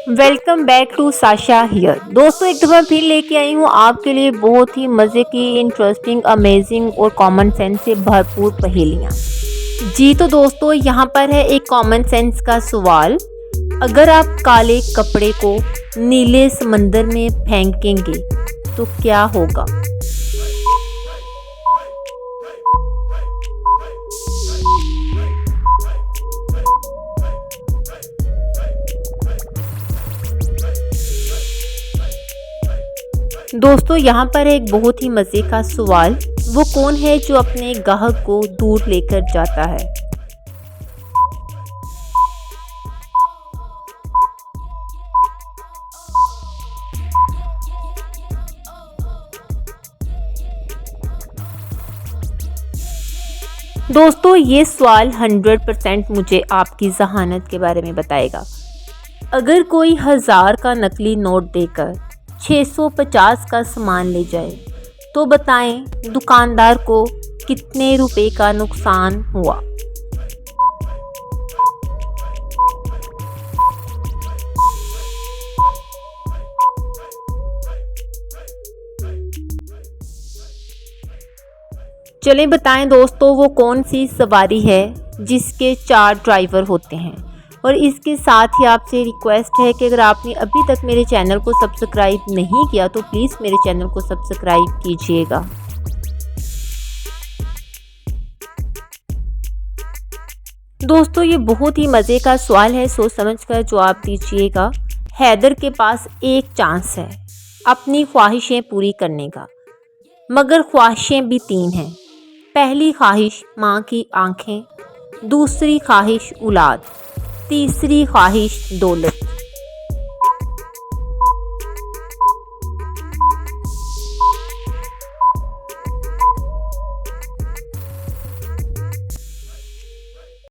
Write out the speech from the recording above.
Welcome back to Sasha here. दोस्तों, एक दफ़ा फिर लेके आई हूँ आपके लिए बहुत ही मज़े की, इंटरेस्टिंग, अमेजिंग और कॉमन सेंस से भरपूर पहेलियाँ। जी तो दोस्तों, यहाँ पर है एक कॉमन सेंस का सवाल। अगर आप काले कपड़े को नीले समंदर में फेंकेंगे तो क्या होगा? दोस्तों, यहाँ पर एक बहुत ही मज़े का सवाल। वो कौन है जो अपने गाहक को दूर लेकर जाता है? दोस्तों, ये सवाल 100% मुझे आपकी जहानत के बारे में बताएगा। अगर कोई 1000 का नकली नोट देकर 650 का सामान ले जाए तो बताएं दुकानदार को कितने रुपए का नुकसान हुआ? चलें बताएं दोस्तों, वो कौन सी सवारी है जिसके 4 ड्राइवर होते हैं। और इसके साथ ही आपसे रिक्वेस्ट है कि अगर आपने अभी तक मेरे चैनल को सब्सक्राइब नहीं किया तो प्लीज़ मेरे चैनल को सब्सक्राइब कीजिएगा। दोस्तों, ये बहुत ही मज़े का सवाल है, सोच समझ कर जवाब दीजिएगा। हैदर के पास एक चांस है अपनी ख्वाहिशें पूरी करने का, मगर ख्वाहिशें भी 3 हैं। पहली ख्वाहिश माँ की आंखें, दूसरी ख्वाहिश औलाद, तीसरी ख्वाहिश दौलत।